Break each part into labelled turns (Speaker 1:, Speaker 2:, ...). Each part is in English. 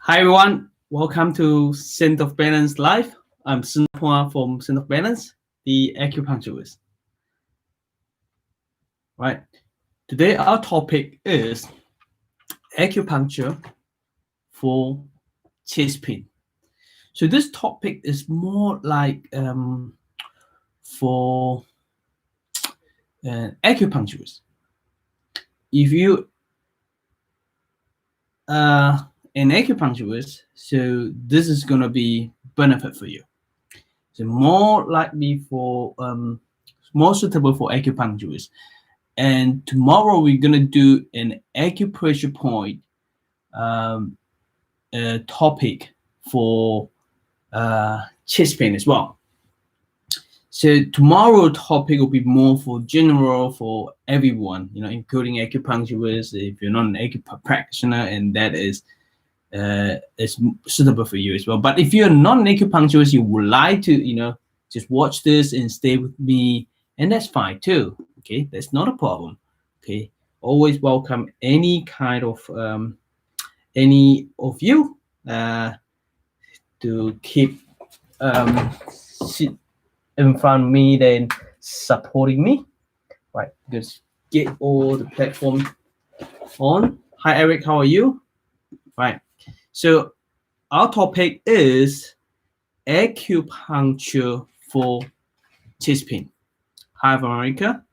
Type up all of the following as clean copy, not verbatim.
Speaker 1: Hi everyone, welcome to Szenan-Balance Live. I'm Szenan from Szenan-Balance, the acupuncturist. Right. Today our topic is acupuncture for chest pain. So this topic is more like for acupuncturists. If you are an acupuncturist, so this is gonna be benefit for you. So more likely for more suitable for acupuncturists. And tomorrow we're gonna do an acupressure point topic for chest pain as well. So tomorrow topic will be more for general for everyone, including acupuncturists. If you're not an acupuncture practitioner, and that is suitable for you as well. But if you're not an acupuncturist, you would like to, just watch this and stay with me, and that's fine too. Okay, that's not a problem. Okay, always welcome any kind of any of you to keep sit in front of me, then supporting me. Right, just get all the platform on. Hi Eric, how are you? Right, so our topic is acupuncture for chest pain. Hi Veronica,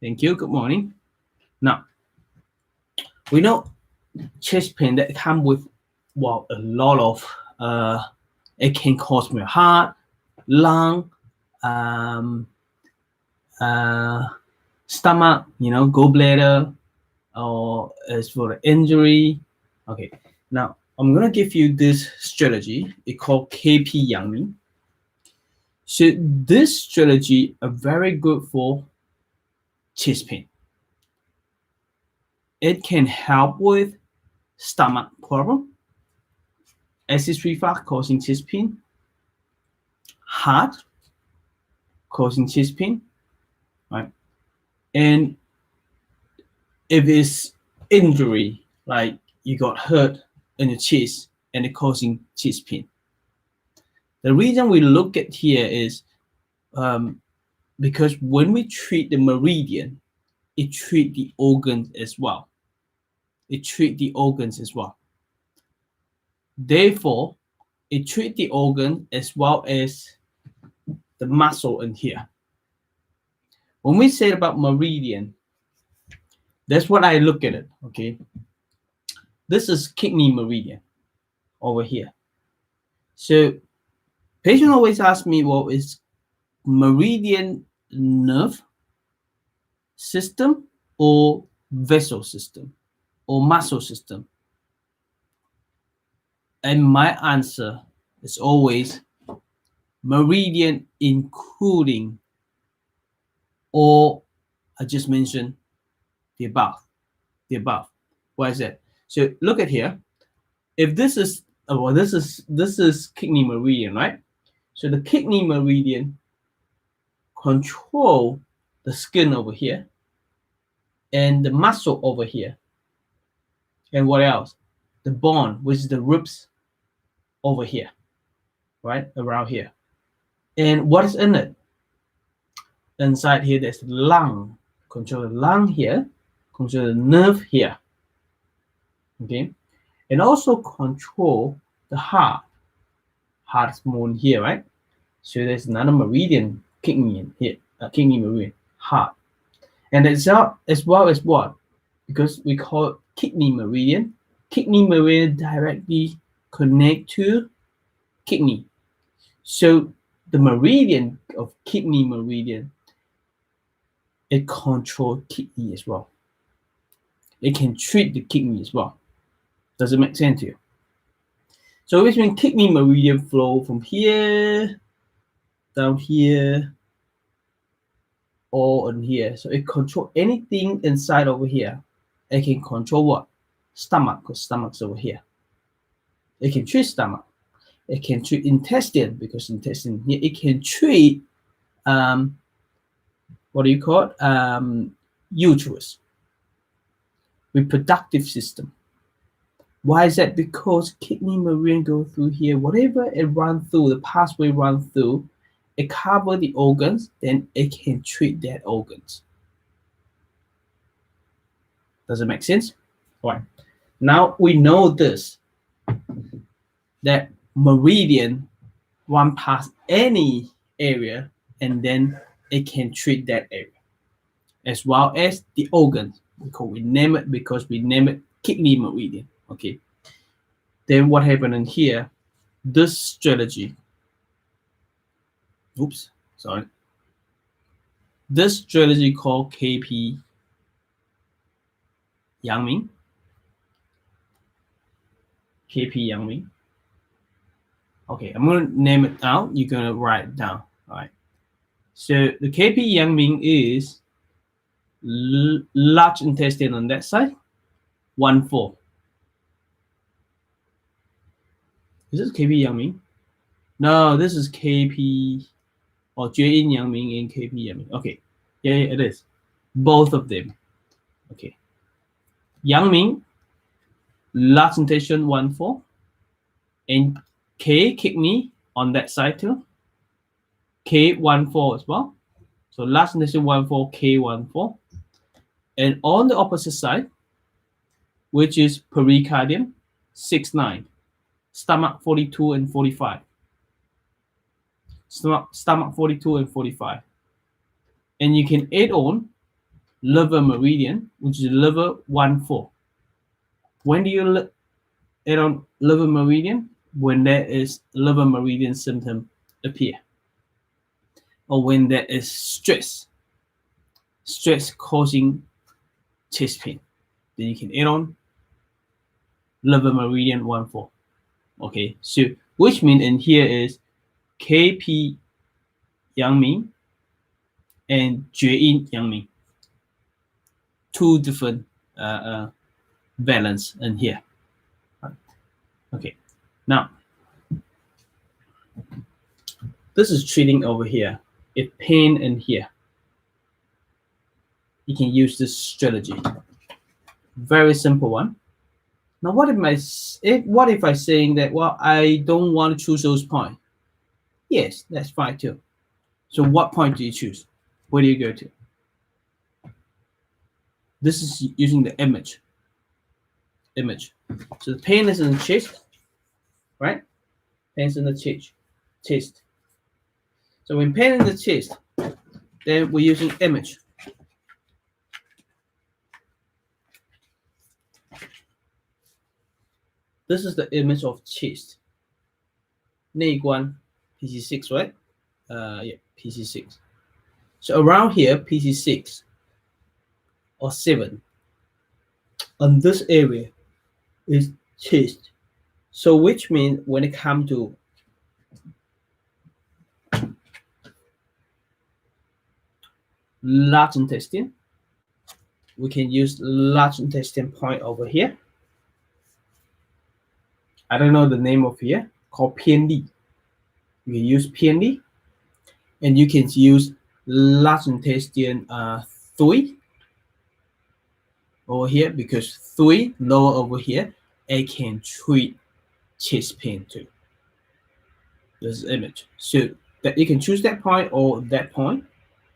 Speaker 1: thank you, good morning. Now, we know chest pain that come with a lot of it can cause my heart, lung, stomach, gallbladder, or as for the injury. Okay, now I'm gonna give you this strategy. It's called KP Yang. So this strategy are very good for chest pain. It can help with stomach problem, acid reflux causing chest pain, heart causing chest pain, right? And if it's injury, like you got hurt in the chest and it causing chest pain. The reason we look at here is because when we treat the meridian, it treats the organs as well. It treats the organs as well. Therefore, it treats the organ as well as the muscle in here. When we say about meridian, that's what I look at it, okay? This is kidney meridian over here. So patient always ask me, well, is meridian nerve system or vessel system or muscle system? And my answer is always meridian, including all I just mentioned, the above. Why is that? So look at here. If this is this is kidney meridian, right? So the kidney meridian control the skin over here and the muscle over here. And what else? The bone, which is the ribs over here, right? Around here. And what is in it? Inside here, there's the lung. Control the lung here, control the nerve here. Okay. And also control the heart. Heart is more in here, right? So there's another meridian, kidney in here, kidney meridian, heart. And as well as what? Because we call it kidney meridian. Kidney meridian directly connect to kidney. So the meridian of kidney meridian, it controls kidney as well. It can treat the kidney as well. Does it make sense to you? So which means kidney meridian flow from here down here or in here. So it controls anything inside over here. It can control what? Stomach, because stomach's over here. It can treat stomach. It can treat intestine, because intestine here. It can treat what do you call it? Uterus, reproductive system. Why is that? Because kidney meridian go through here. Whatever it run through, the pathway run through, it cover the organs, then it can treat that organs. Does it make sense? All right. Now we know this, that meridian run past any area, and then it can treat that area, as well as the organs. Because we name it kidney meridian. Okay. Then what happened in here? This strategy. Oops, sorry. This strategy called KP Yangming. KP Yangming. Okay, I'm gonna name it out. You're gonna write it down. All right. So the KP Yangming is large intestine on that side, 1-4. Is this KP Yangming? No, this is KP or Jin Yangming and KP Yangming. Okay, yeah, it is. Both of them. Okay. Yangming, large intestine 1-4, and K kidney on that side too. K14 as well. So large intestine 1-4, K14. And on the opposite side, which is pericardium 6-9, stomach 42 and 45. Stomach 42 and 45. And you can add on liver meridian, which is liver 1-4. When do you add on liver meridian? When there is liver meridian symptom appear, or when there is stress causing chest pain, then you can add on liver meridian 1-4. Okay, so which means in here is KP Yangming and Jin Yangming. Two different valence in here. Okay, now this is treating over here. If pain in here, you can use this strategy. Very simple one. Now, what if I saying that, well, I don't want to choose those points? Yes, that's fine too. So what point do you choose? Where do you go to? This is using the image. So the pain is in the chest, right? Pain is in the chest. So when pain in the chest, then we're using image. This is the image of chest. 内关 PC6, right? Yeah, PC6. So around here, PC6 or 7 on this area is chest. So which means when it comes to large intestine, we can use large intestine point over here. I don't know the name of here, called PND. You can use PND, and you can use large intestine 3 over here, because 3 lower over here, it can treat chest pain too. This is image. So that you can choose that point or that point,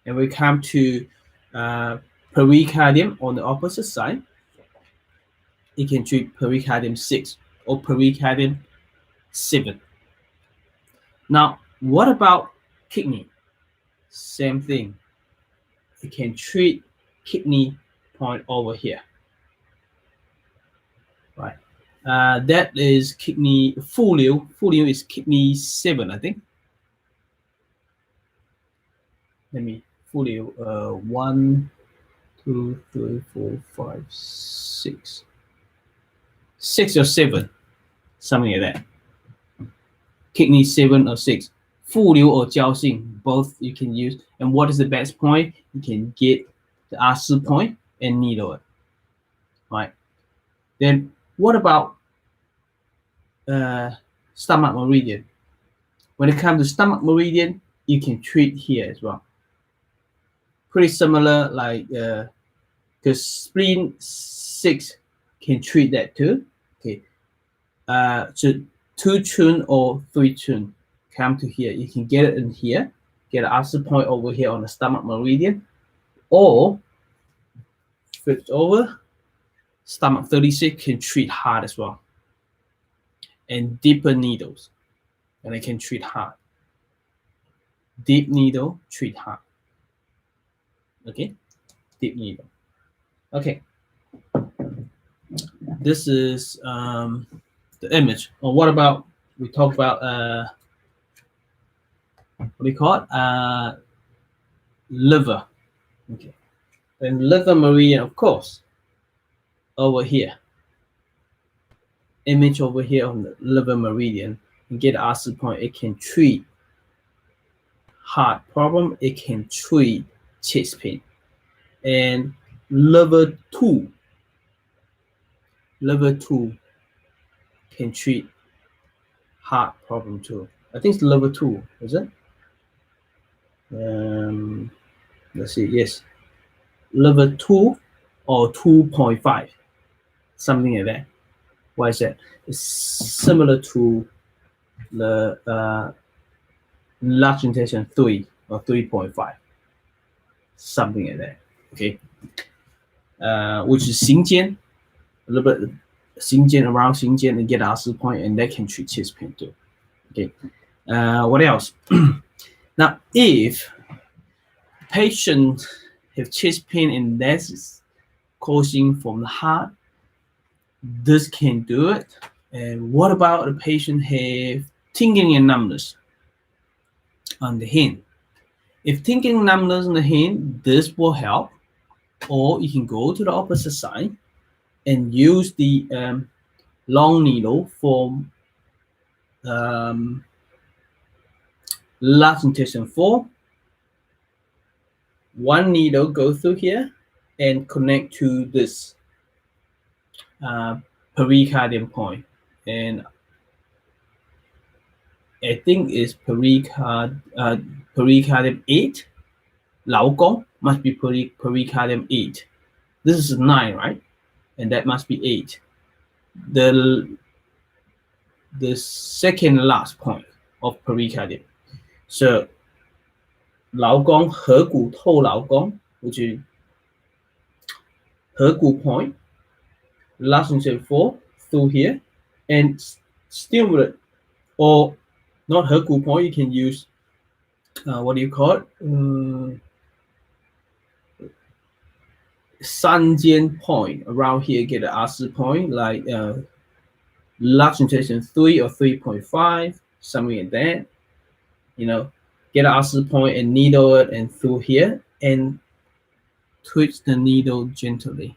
Speaker 1: and we come to pericardium on the opposite side. It can treat pericardium 6 or pericardium 7. Now, what about kidney? Same thing. It can treat kidney point over here. Right. That is kidney Phua Ltd. Phua Ltd is kidney 7, I think. Let me Phua Ltd. 1, 2, 3, 4, 5, 6. 6 or 7, something like that. Kidney 7 or 6. Phua Ltd or Jiao Xing, both you can use. And what is the best point? You can get the RC point and needle it. Right. Then what about stomach meridian? When it comes to stomach meridian, you can treat here as well. Pretty similar, like because spleen 6 can treat that too. Okay, So 2 tune or 3 tune, come to here. You can get it in here, get an answer point over here on the stomach meridian, or flip over, stomach 36 can treat hard as well, and deeper needles, and they can treat hard. Deep needle, treat hard. Okay, deep needle. Okay, this is the image. Or what about, we talk about what do you call it? Liver. Okay, then liver meridian, of course, over here. Image over here on the liver meridian, and get answer point. It can treat heart problem. It can treat chest pain. And liver 2 can treat heart problem too. I think it's liver 2, is it? Let's see. Yes, liver 2 or 2.5, something like that. Why is that? It's similar to the large intestine 3 or 3.5, something like that. Okay, which is 行间, a little bit 行间, around 行间, and get answer point, and that can treat chest pain too. Okay, what else? Now, if patient have chest pain and that's causing from the heart, this can do it. And what about the patient have tingling and numbness on the hand? If tingling and numbness on the hand, this will help. Or you can go to the opposite side and use the long needle from large intestine 4. One needle go through here and connect to this pericardium point, and I think it's pericardium 8. 劳宫 must be pericardium 8. This is 9, right? And that must be 8. The second last point of pericardium. So 劳宫合谷透劳宫, which is 合谷 point, last intestine 4 through here, and stimulate, or not 合谷 point, you can use what do you call it? 三间 point around here, get an answer point like large intestine 3 or 3.5, something like that. You know, get an answer point and needle it and through here and twist the needle gently.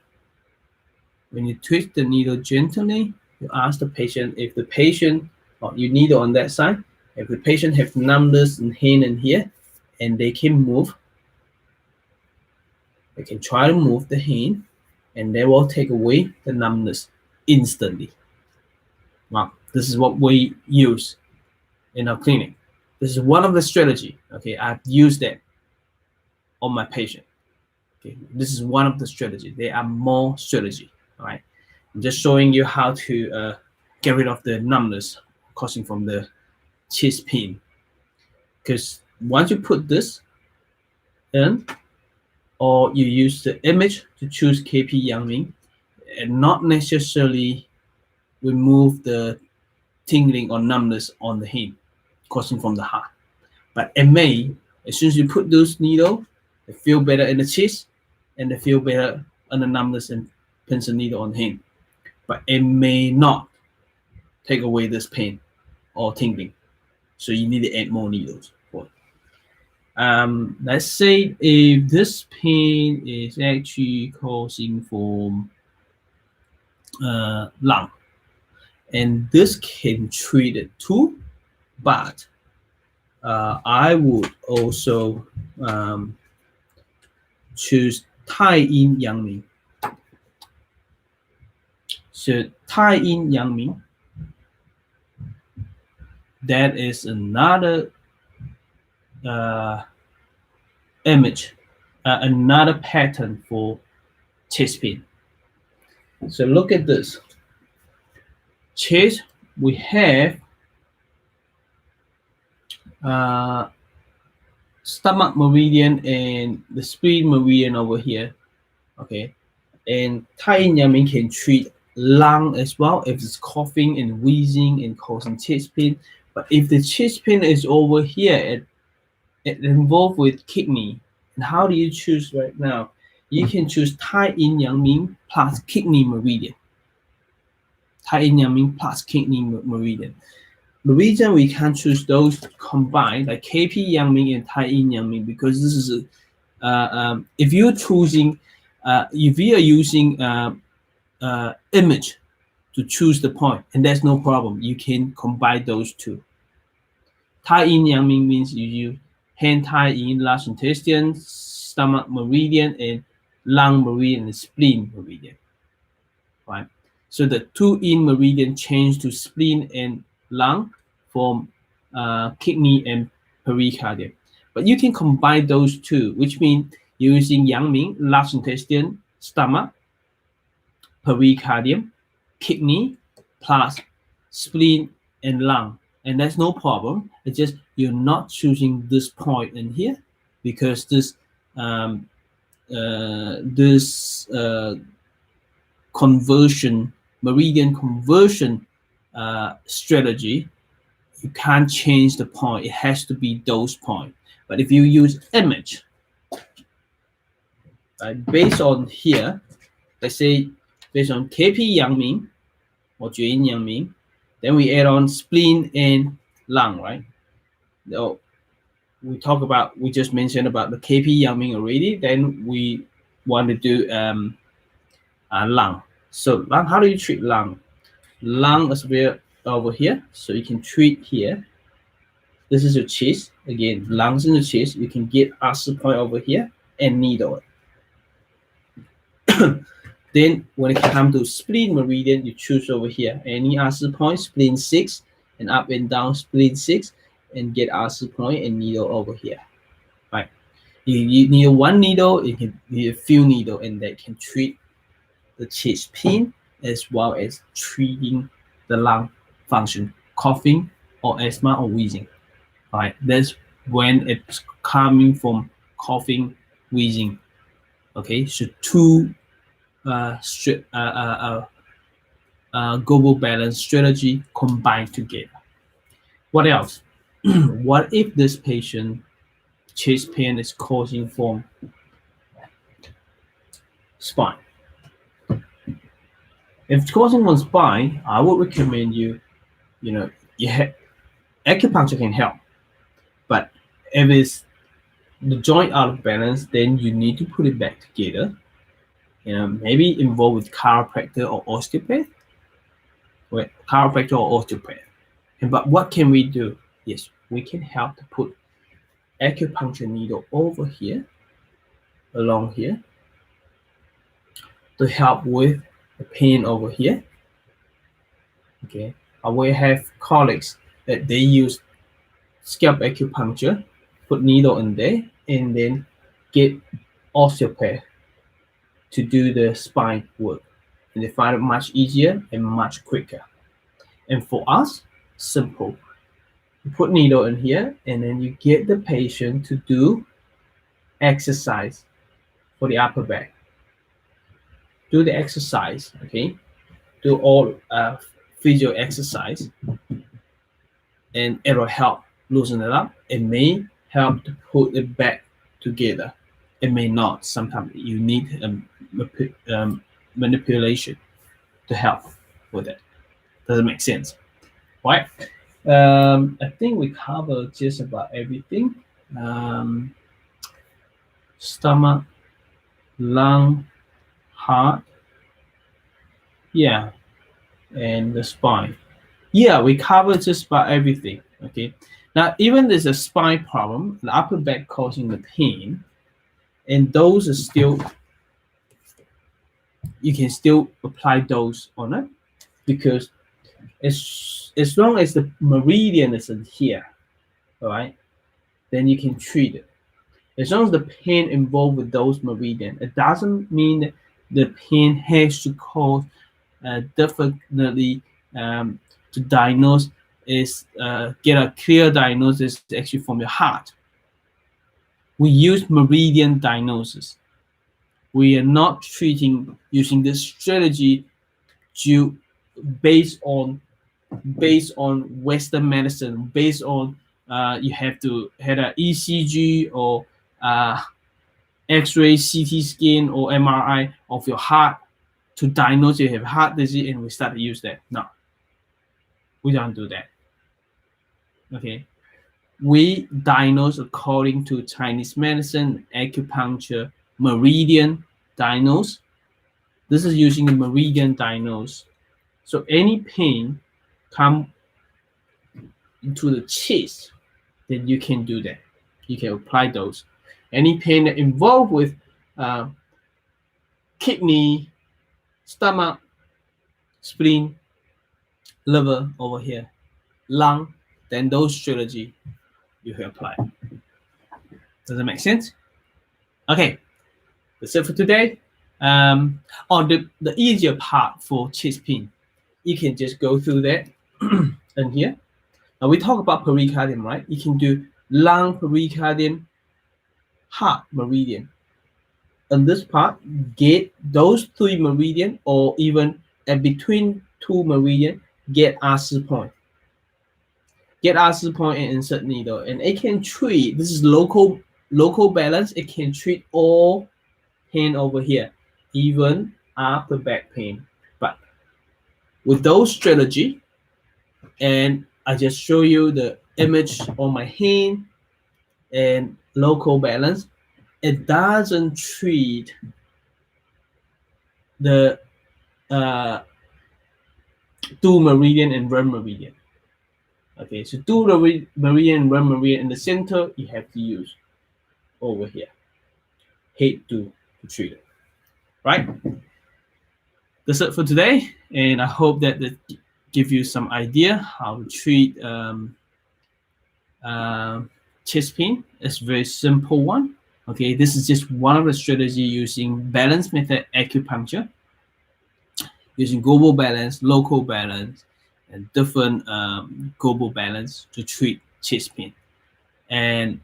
Speaker 1: When you twist the needle gently, you ask the patient if the patient, or you needle on that side, if the patient have numbness in hand and here, and they can move, they can try to move the hand, and they will take away the numbness instantly. Wow, this is what we use in our clinic. This is one of the strategy. Okay, I've used that on my patient. Okay, this is one of the strategy. There are more strategy. All right, I'm just showing you how to get rid of the numbness causing from the chest pain. Because once you put this in, or you use the image to choose KP Yangming, and not necessarily remove the tingling or numbness on the hand causing from the heart, but it may, as soon as you put those needle, they feel better in the chest and they feel better on the numbness and pencil needle on the hand, but it may not take away this pain or tingling, so you need to add more needles for it. Let's say if this pain is actually causing from lung, and this can treat it too, but I would also choose Tai Yin Yangming. So Tai Yin Yangming, that is another image, another pattern for chest pain. So look at this. Chest we have stomach meridian and the spleen meridian over here. Okay, and Thai yin yang ming can treat lung as well if it's coughing and wheezing and causing chest pain. But if the chest pain is over here, it involved with kidney. And how do you choose right now? You can choose Thai yin yang ming plus kidney meridian. Thai yin yang ming plus kidney meridian. The reason we can't choose those combined, like KP Yang Ming and Thai Yin Yang Ming, because this is if you're choosing, if you are using image to choose the point, and there's no problem, you can combine those two. Thai Yin Yang Ming means you use hand Thai Yin, large intestine, stomach meridian, and lung meridian and spleen meridian, right? So the two Yin meridian change to spleen and lung from kidney and pericardium. But you can combine those two, which means using Yang Ming, large intestine, stomach, pericardium, kidney, plus spleen and lung. And that's no problem. It's just you're not choosing this point in here because this conversion, meridian conversion strategy, you can't change the point. It has to be those points. But if you use image, right, based on here, let's say based on KP Yang Ming or Juen Yang Ming, then we add on spleen and lung, right? So we just mentioned about the KP Yang Ming already. Then we want to do lung. So lung, how do you treat lung? Lung is over here, so you can treat here. This is your chest. Again, lungs in the chest. You can get ulcer point over here and needle it. Then when it comes to spleen meridian, you choose over here. Any ulcer point, spleen 6, and up and down spleen 6, and get ulcer point and needle over here. Right. You need one needle, you can need a few needles, and that can treat the chest pain as well as treating the lung function, coughing or asthma or wheezing. Right, that's when it's coming from coughing, wheezing. Okay, so two global balance strategy combined together. What else? What if this patient chest pain is causing from spine? If it's causing from spine, I would recommend you acupuncture can help. But if it's the joint out of balance, then you need to put it back together. Maybe involved with chiropractor or osteopath. But what can we do? Yes, we can help to put acupuncture needle over here, along here, to help with the pain over here. Okay, we have colleagues that they use scalp acupuncture, put needle in there, and then get osteopath to do the spine work. And they find it much easier and much quicker. And for us, simple. You put needle in here, and then you get the patient to do exercise for the upper back. Do the exercise, okay? Do all physio exercise, and it will help loosen it up. It may help to put it back together. It may not. Sometimes you need manipulation to help with it. Does it make sense? Right? I think we covered just about everything. Stomach, lung, heart, yeah, and the spine. Yeah, we covered just about everything. Okay. Now, even there's a spine problem, the upper back causing the pain, and those are still, you can still apply those on it, because as long as the meridian is in here, all right, then you can treat it. As long as the pain involved with those meridian, it doesn't mean that the pain has to cause definitely to to diagnose is get a clear diagnosis actually from your heart. We use meridian diagnosis. We are not treating using this strategy based on Western medicine, based on you have to have an ECG or X-ray, CT scan, or MRI of your heart to diagnose you have heart disease, and we start to use that. No, we don't do that. Okay, we diagnose according to Chinese medicine, acupuncture, meridian diagnose. This is using the meridian diagnose. So any pain come into the chest, then you can do that. You can apply those. Any pain that involved with kidney, stomach, spleen, liver over here, lung, then those strategy you can apply. Does that make sense? Okay, that's it for today. On the easier part for chest pain, you can just go through that and here. Now we talk about pericardium, right? You can do lung, pericardium, heart, meridian. On this part, get those 3 meridian, or even between 2 meridian, get RC point. Get RC point and insert needle, and it can treat. This is local balance. It can treat all pain over here, even upper back pain. But with those strategy, and I just show you the image on my hand and local balance, it doesn't treat the 2 meridian and 1 meridian. Okay, so 2 meridian and 1 meridian in the center, you have to use over here. Head to treat it. Right? That's it for today, and I hope that give you some idea how to treat chest pain. It's a very simple one. Okay, this is just one of the strategies using balance method acupuncture, using global balance, local balance, and different global balance to treat chest pain. And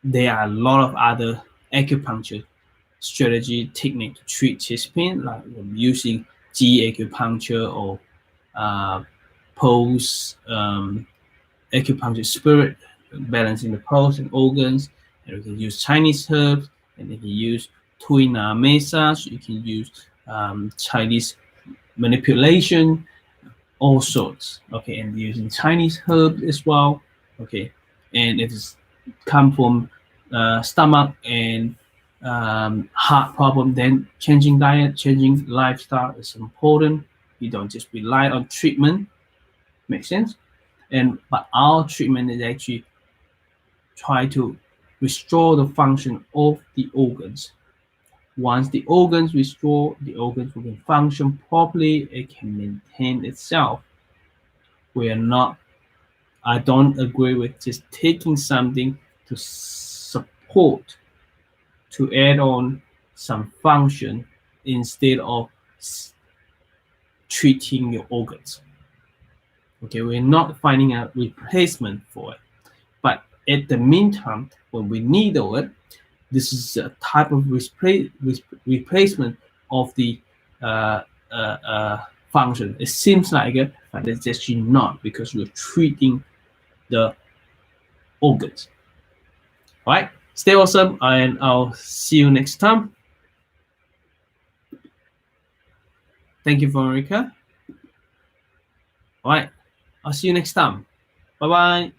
Speaker 1: there are a lot of other acupuncture strategy technique to treat chest pain, like using G acupuncture or pulse acupuncture spirit, balancing the pulse and organs. And you can use Chinese herbs, and you can use Tuina massage. You can use Chinese manipulation, all sorts. Okay, and using Chinese herbs as well. Okay, and if it's come from stomach and heart problem, then changing diet, changing lifestyle is important. You don't just rely on treatment. Make sense? But our treatment is actually try to restore the function of the organs. Once the organs restore, the organs will function properly. It can maintain itself. I don't agree with just taking something to support, to add on some function instead of treating your organs. Okay, we're not finding a replacement for it. But at the meantime, when we needle it, this is a type of replacement of the function. It seems like it, but it's actually not, because we're treating the organs. All right, stay awesome, and I'll see you next time. Thank you, Veronica. All right, I'll see you next time. Bye-bye.